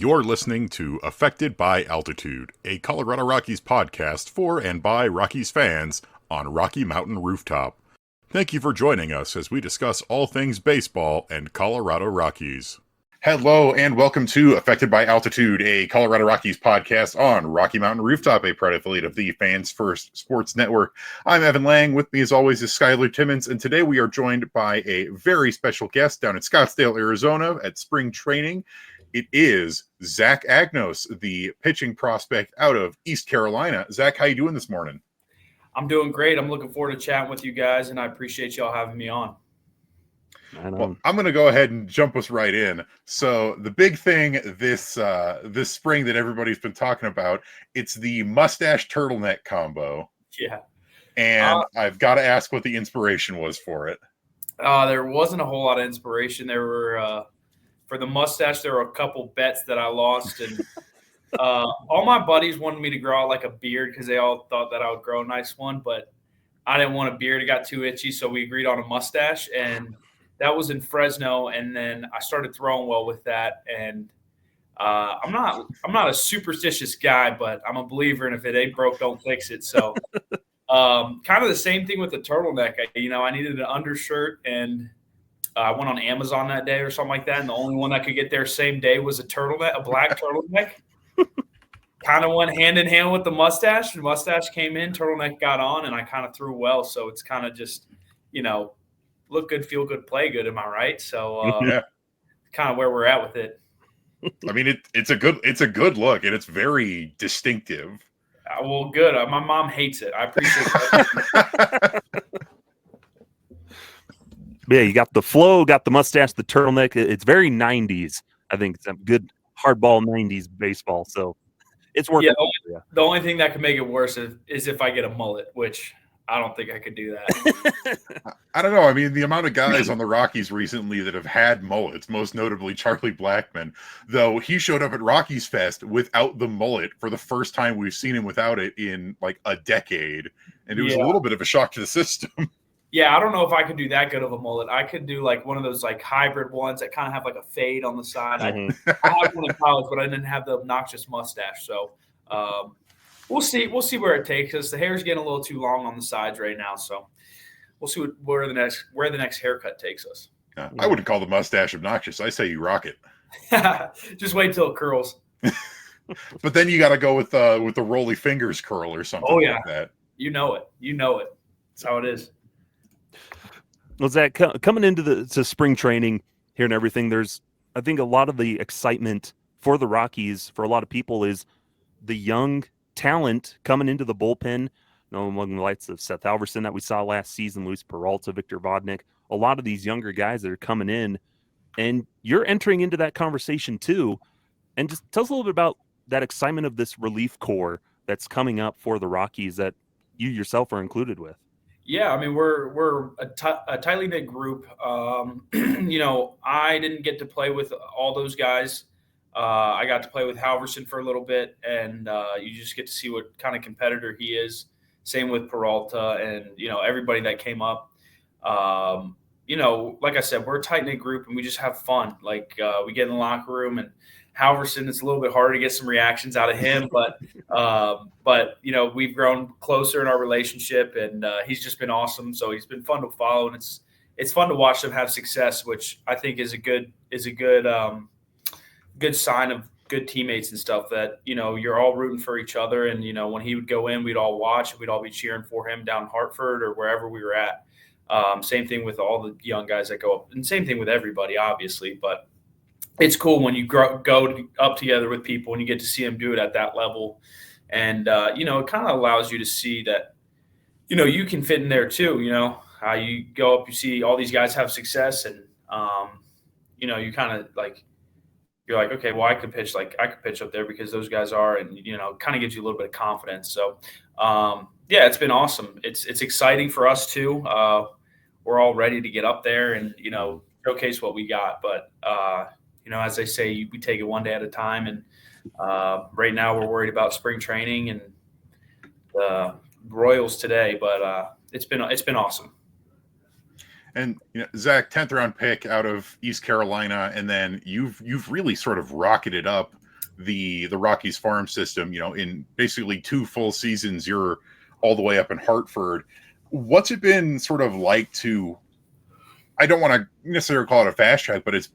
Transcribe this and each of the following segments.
You're listening to Affected by Altitude, a Colorado Rockies podcast for and by Rockies fans on Rocky Mountain Rooftop. Thank you for joining us as we discuss all things baseball and Colorado Rockies. Hello and welcome to Affected by Altitude, a Colorado Rockies podcast on Rocky Mountain Rooftop, a proud affiliate of the Fans First Sports Network. I'm Evan Lang. With me as always is Skyler Timmons, and today we are joined by a very special guest down in Scottsdale, Arizona at spring training. It is Zach Agnos, the pitching prospect out of East Carolina. Zach, how you doing this morning? I'm doing great. I'm looking forward to chatting with you guys, and I appreciate y'all having me on. Well, I'm going to go ahead and jump us right in. So the big thing this spring that everybody's been talking about, it's the mustache turtleneck combo. Yeah. And I've got to ask what the inspiration was for it. There wasn't a whole lot of inspiration. There were for the mustache, there were a couple bets that I lost, and all my buddies wanted me to grow out like a beard because they all thought that I would grow a nice one, but I didn't want a beard. It got too itchy, so we agreed on a mustache, and that was in Fresno, and then I started throwing well with that. And I'm not a superstitious guy, but I'm a believer, and if it ain't broke, don't fix it. So kind of the same thing with the turtleneck. I needed an undershirt, and I went on Amazon that day or something like that, and the only one that could get there same day was a turtleneck, a black turtleneck. Kind of went hand in hand with the mustache. The mustache came in, turtleneck got on, and I kind of threw well. So it's kind of just, look good, feel good, play good. Am I right? So yeah. Kind of where we're at with it. I mean, it's a good look, and it's very distinctive. Well, good. My mom hates it. I appreciate that. Yeah, you got the flow, got the mustache, the turtleneck. It's very 90s. I think it's a good hardball 90s baseball. So it's working. Yeah, the only thing that could make it worse is if I get a mullet, which I don't think I could do that. I don't know. I mean, the amount of guys on the Rockies recently that have had mullets, most notably Charlie Blackmon, though he showed up at Rockies Fest without the mullet for the first time we've seen him without it in like a decade. And it was a little bit of a shock to the system. Yeah, I don't know if I could do that good of a mullet. I could do like one of those like hybrid ones that kind of have like a fade on the side. Mm-hmm. I had one in college, but I didn't have the obnoxious mustache. So we'll see. We'll see where it takes us. The hair's getting a little too long on the sides right now, so we'll see where the next haircut takes us. I wouldn't call the mustache obnoxious. I say you rock it. Just wait till it curls. But then you got to go with the roly fingers curl or something like that. You know it. That's how it is. Well, Zach, coming into spring training here and everything, I think a lot of the excitement for the Rockies, for a lot of people, is the young talent coming into the bullpen. Among the lights of Seth Alverson that we saw last season, Luis Peralta, Victor Vodnik, a lot of these younger guys that are coming in, and you're entering into that conversation too. And just tell us a little bit about that excitement of this relief corps that's coming up for the Rockies that you yourself are included with. Yeah, I mean, we're a tightly knit group. I didn't get to play with all those guys. I got to play with Halverson for a little bit, and you just get to see what kind of competitor he is. Same with Peralta and, everybody that came up. Like I said, we're a tight-knit group, and we just have fun. Like, we get in the locker room, and Halverson, it's a little bit harder to get some reactions out of him, but we've grown closer in our relationship, and he's just been awesome. So he's been fun to follow, and it's fun to watch them have success, which I think is a good sign of good teammates and stuff, that you're all rooting for each other. And when he would go in, we'd all watch, and we'd all be cheering for him down in Hartford or wherever we were at. Same thing with all the young guys that go up, and same thing with everybody, obviously, but it's cool when you go up together with people and you get to see them do it at that level. And, it kind of allows you to see that, you can fit in there too. How you go up, you see all these guys have success, and, you kind of like, you're like, okay, well, I could pitch up there because those guys are, and, kind of gives you a little bit of confidence. So, it's been awesome. It's exciting for us too. We're all ready to get up there and, showcase what we got. But, as they say, we take it one day at a time. And right now we're worried about spring training and the Royals today. But it's been awesome. And Zach, 10th round pick out of East Carolina, and then you've really sort of rocketed up the Rockies farm system, in basically 2 full seasons, you're all the way up in Hartford. What's it been sort of like to, I don't want to necessarily call it a fast track, but it's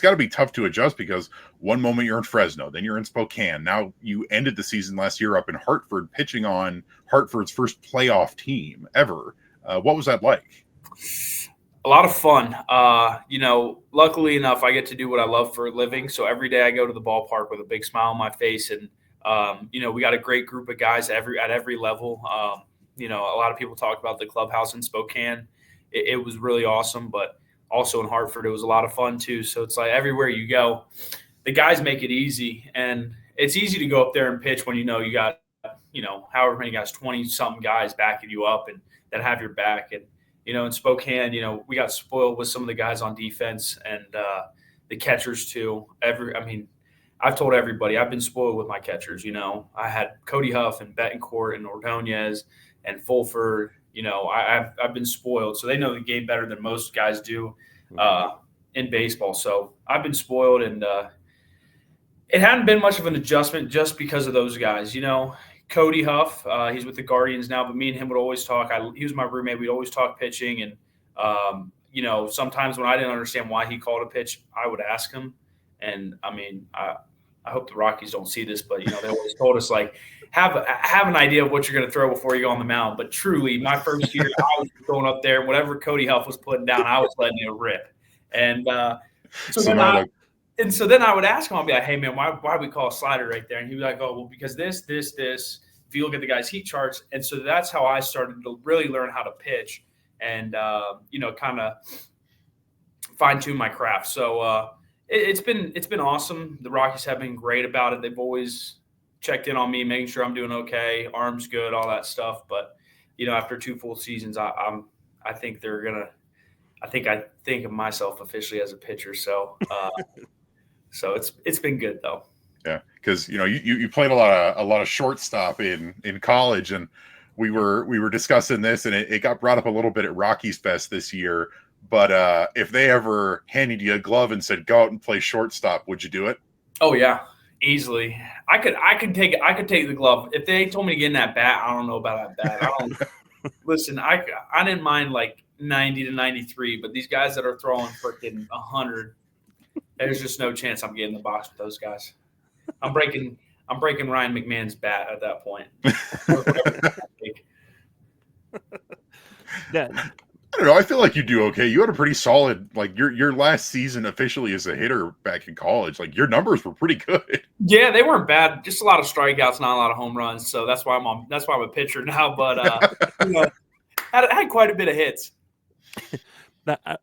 got to be tough to adjust, because one moment you're in Fresno, then you're in Spokane. Now you ended the season last year up in Hartford, pitching on Hartford's first playoff team ever. What was that like? A lot of fun. Luckily enough, I get to do what I love for a living. So every day I go to the ballpark with a big smile on my face, and we got a great group of guys at every level. A lot of people talk about the clubhouse in Spokane. It was really awesome, but also in Hartford, it was a lot of fun too. So it's like everywhere you go, the guys make it easy, and it's easy to go up there and pitch when you got however many guys, 20 something guys backing you up and that have your back. And in Spokane, we got spoiled with some of the guys on defense and the catchers too. I've told everybody I've been spoiled with my catchers. I had Cody Huff and Betancourt and Ordonez and Fulford. I've been spoiled, so they know the game better than most guys do in baseball. So I've been spoiled, and it hadn't been much of an adjustment just because of those guys. Cody Huff, he's with the Guardians now, but me and him would always talk. He was my roommate. We'd always talk pitching, and sometimes when I didn't understand why he called a pitch, I would ask him. And I hope the Rockies don't see this, but they always told us, like, have an idea of what you're going to throw before you go on the mound. But truly, my first year, I was going up there, whatever Cody Huff was putting down, I was letting it rip. And so then I would ask him, I'll be like, hey man, why we call a slider right there? And he'd be like, oh, well, because this. If you look at the guy's heat charts, and so that's how I started to really learn how to pitch and kind of fine tune my craft. So it's been awesome. The Rockies have been great about it. They've always checked in on me, making sure I'm doing okay, arm's good, all that stuff. But after 2 full seasons, I think they're gonna. I think of myself officially as a pitcher. So so it's been good though. Yeah, because you played a lot of shortstop in college, and we were discussing this, and it got brought up a little bit at Rockies Fest this year. But if they ever handed you a glove and said go out and play shortstop, would you do it? Oh yeah, easily. I could take the glove if they told me to get in that bat. I don't know about that bat. Listen. I didn't mind like 90 to 93, but these guys that are throwing freaking 100, there's just no chance I'm getting in the box with those guys. I'm breaking Ryan McMahon's bat at that point. Yeah. I don't know. I feel like you do okay. You had a pretty solid, like your last season officially as a hitter back in college. Like your numbers were pretty good. Yeah, they weren't bad. Just a lot of strikeouts, not a lot of home runs. So that's why I'm a pitcher now. But had quite a bit of hits.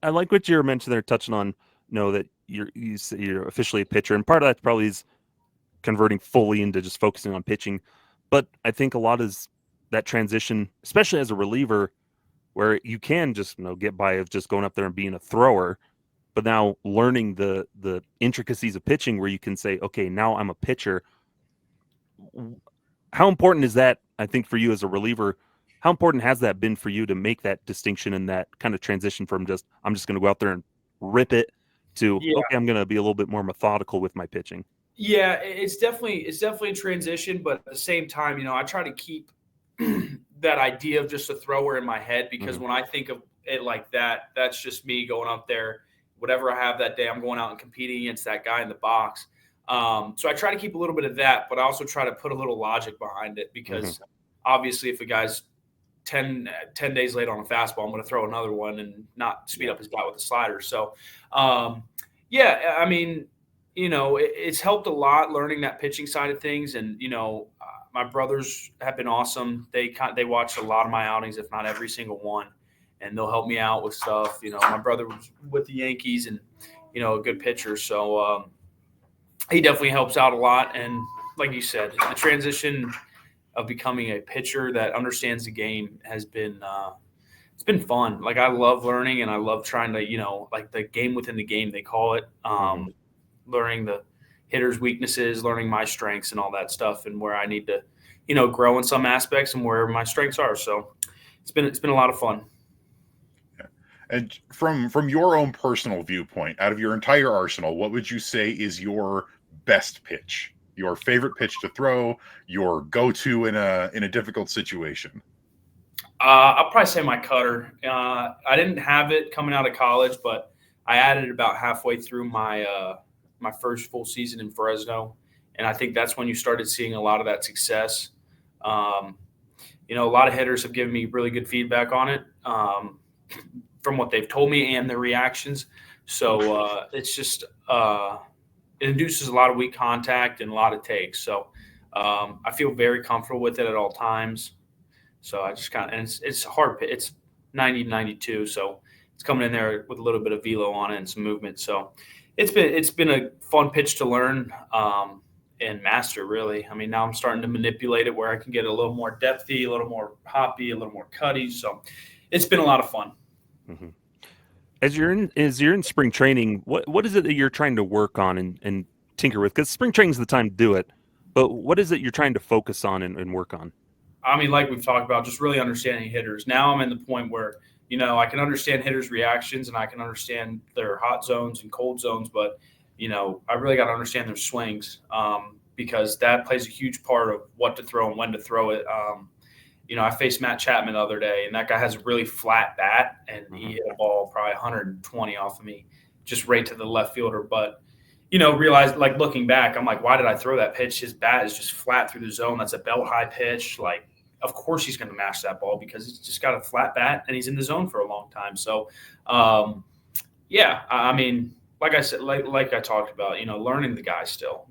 I like what you were mentioning there, touching on, that you're officially a pitcher, and part of that probably is converting fully into just focusing on pitching. But I think a lot is that transition, especially as a reliever, where you can just get by of just going up there and being a thrower, but now learning the intricacies of pitching, where you can say, okay, now I'm a pitcher. How important is that, I think, for you as a reliever? How important has that been for you to make that distinction and that kind of transition from I'm just going to go out there and rip it to, okay, I'm going to be a little bit more methodical with my pitching? Yeah, it's definitely a transition, but at the same time, I try to keep that idea of just a thrower in my head, because when I think of it like that, that's just me going up there. Whatever I have that day, I'm going out and competing against that guy in the box. So I try to keep a little bit of that, but I also try to put a little logic behind it, because obviously if a guy's 10 days late on a fastball, I'm going to throw another one and not speed up his bat with a slider. So, it's helped a lot learning that pitching side of things. And, my brothers have been awesome. They watch a lot of my outings, if not every single one, and they'll help me out with stuff. My brother was with the Yankees and, a good pitcher. So he definitely helps out a lot. And like you said, the transition of becoming a pitcher that understands the game has been it's been fun. Like I love learning, and I love trying to, like the game within the game, they call it, learning the hitter's weaknesses, learning my strengths and all that stuff, and where I need to, grow in some aspects and where my strengths are. So it's been a lot of fun. Yeah. And from your own personal viewpoint, out of your entire arsenal, what would you say is your best pitch, your favorite pitch to throw, your go-to in a difficult situation? I'll probably say my cutter. I didn't have it coming out of college, but I added it about halfway through my first full season in Fresno, and I think that's when you started seeing a lot of that success. A lot of hitters have given me really good feedback on it from what they've told me and their reactions. So it's just it induces a lot of weak contact and a lot of takes. So I feel very comfortable with it at all times. So I just kind of, and it's hard. It's 90-92, so it's coming in there with a little bit of velo on it and some movement. So it's been a fun pitch to learn and master, really. I mean, now I'm starting to manipulate it where I can get a little more depthy, a little more hoppy, a little more cutty. So it's been a lot of fun. Mm-hmm. As you're in spring training, what is it that you're trying to work on and tinker with? Because spring training is the time to do it. But what is it you're trying to focus on and work on? I mean, like we've talked about, just really understanding hitters. Now I'm in the point where, I can understand hitters' reactions and I can understand their hot zones and cold zones, but, I really got to understand their swings because that plays a huge part of what to throw and when to throw it. I faced Matt Chapman the other day, and that guy has a really flat bat, and he hit a ball probably 120 off of me, just right to the left fielder. But, realized, like, looking back, I'm like, why did I throw that pitch? His bat is just flat through the zone. That's a belt-high pitch. Like, of course he's going to mash that ball because he's just got a flat bat and he's in the zone for a long time. So, I mean, like I said, like I talked about, learning the guy still,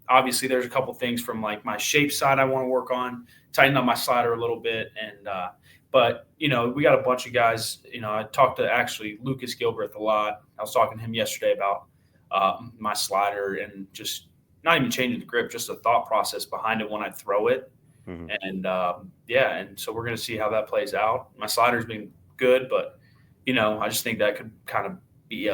obviously there's a couple things from like my shape side I want to work on, tighten up my slider a little bit. And, but, we got a bunch of guys, I talked to actually Lucas Gilbert a lot. I was talking to him yesterday about my slider and just not even changing the grip, just the thought process behind it when I throw it. Mm-hmm. And and so we're going to see how that plays out. My slider's been good, but I just think that could kind of be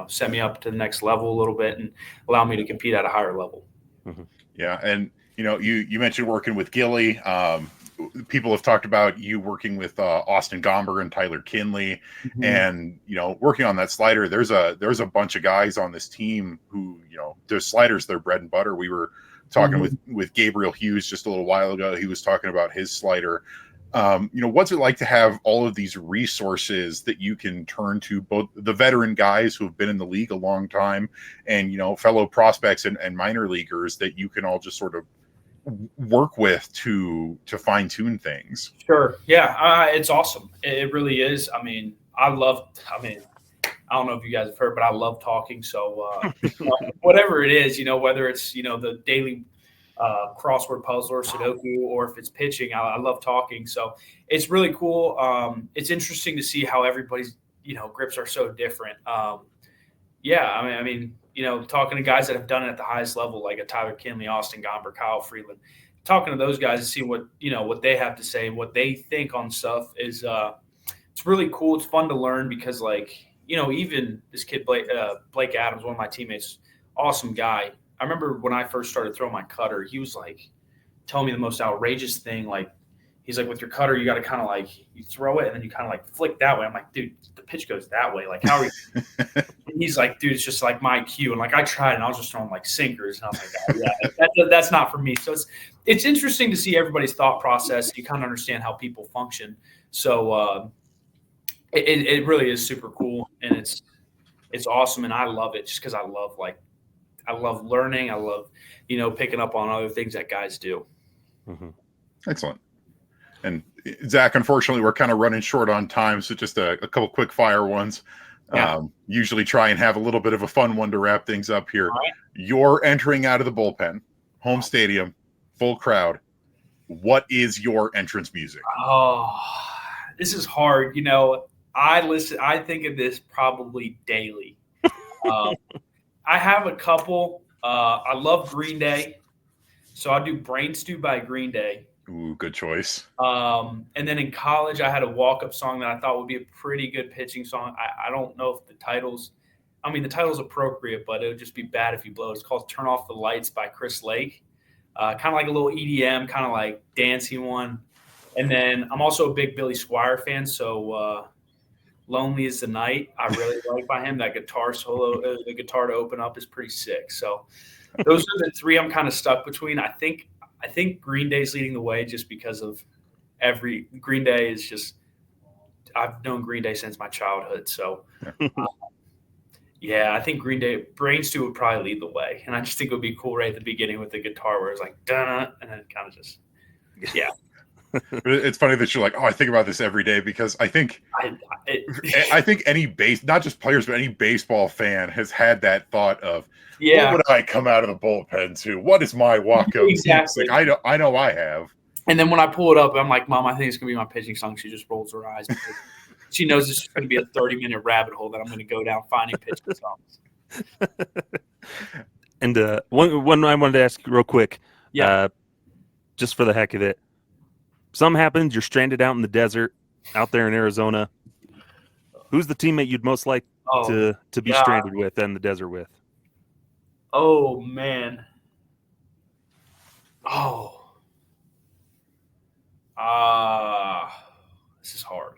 set me up to the next level a little bit and allow me to compete at a higher level. Mm-hmm. Yeah, and you mentioned working with Gilly. People have talked about you working with Austin Gomber and Tyler Kinley, mm-hmm. and working on that slider. There's a bunch of guys on this team who their sliders, their bread and butter. We were talking mm-hmm. with Gabriel Hughes just a little while ago. He was talking about his slider. What's it like to have all of these resources that you can turn to, both the veteran guys who have been in the league a long time and, fellow prospects and minor leaguers that you can all just sort of work with to fine tune things? Sure. Yeah. It's awesome. It really is. I mean, I don't know if you guys have heard, but I love talking. So whatever it is, whether it's, the daily crossword puzzle or Sudoku, or if it's pitching, I love talking. So it's really cool. It's interesting to see how everybody's, grips are so different. I mean, talking to guys that have done it at the highest level, like a Tyler Kinley, Austin Gomber, Kyle Freeland, talking to those guys and see what they have to say, what they think on stuff is, it's really cool. It's fun to learn because even this kid, Blake Adams, one of my teammates, awesome guy. I remember when I first started throwing my cutter, he was like telling me the most outrageous thing. Like, he's like, with your cutter, you got to kind of like, you throw it and then you kind of like flick that way. I'm like, dude, the pitch goes that way. Like, how are you? He's like, dude, it's just like my cue. And like, I tried and I was just throwing like sinkers. And I was like, oh, yeah, that's not for me. So it's interesting to see everybody's thought process. You kind of understand how people function. So it really is super cool. And it's awesome. And I love it just because I love learning. I love, picking up on other things that guys do. Mm-hmm. Excellent. And Zach, unfortunately, we're kind of running short on time. So just a couple quick fire ones. Yeah. Usually try and have a little bit of a fun one to wrap things up here. Right. You're entering out of the bullpen, home stadium, full crowd. What is your entrance music? Oh, this is hard. I think of this probably daily. I have a couple. I love Green Day, so I do Brain Stew by Green Day. Ooh, good choice. And then in college, I had a walk-up song that I thought would be a pretty good pitching song. I don't know if the title's appropriate, but it would just be bad if you blow it. It's called Turn Off the Lights by Chris Lake. Kind of like a little EDM, kind of like dancey one. And then I'm also a big Billy Squier fan, so Lonely is the Night, I really like by him. That guitar solo, the guitar to open up is pretty sick. So those are the three I'm kind of stuck between. I think Green Day's leading the way just because of Green Day is just, I've known Green Day since my childhood. So yeah, I think Green Day, Brain Stew would probably lead the way. And I just think it would be cool right at the beginning with the guitar where it's like, dun, and then kind of just, yeah. It's funny that you're like, oh, I think about this every day because I think I think any not just players, but any baseball fan has had that thought of, what would I come out of the bullpen to? What is my walk-up? Exactly. Like, I know I have. And then when I pull it up, I'm like, Mom, I think it's going to be my pitching song. She just rolls her eyes. She knows it's going to be a 30-minute rabbit hole that I'm going to go down finding pitching songs. And one I wanted to ask real quick, just for the heck of it. Something happens, you're stranded out in the desert, out there in Arizona. Who's the teammate you'd most like to be stranded with and in the desert with? Oh, man. This is hard.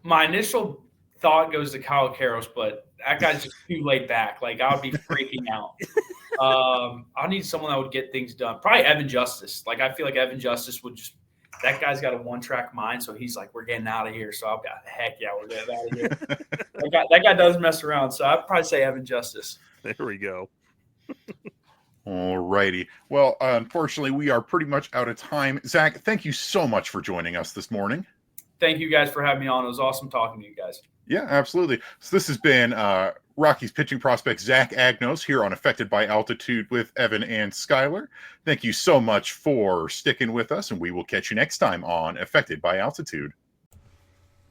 My initial thought goes to Kyle Karros, but that guy's just too laid back. Like, I would be freaking out. I need someone that would get things done. Probably Evan Justice. Like, I feel like Evan Justice would just – that guy's got a one-track mind, so he's like, we're getting out of here. So I've got, heck yeah, we're getting out of here. that guy doesn't mess around, so I'd probably say Evan Justice. There we go. All righty. Well, unfortunately, we are pretty much out of time. Zach, thank you so much for joining us this morning. Thank you guys for having me on. It was awesome talking to you guys. Yeah, absolutely. So this has been Rockies pitching prospect Zach Agnos here on Affected by Altitude with Evan and Skyler. Thank you so much for sticking with us, and we will catch you next time on Affected by Altitude.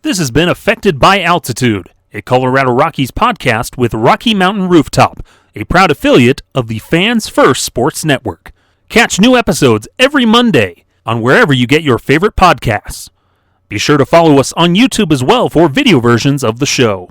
This has been Affected by Altitude, a Colorado Rockies podcast with Rocky Mountain Rooftop, a proud affiliate of the Fans First Sports Network. Catch new episodes every Monday on wherever you get your favorite podcasts. Be sure to follow us on YouTube as well for video versions of the show.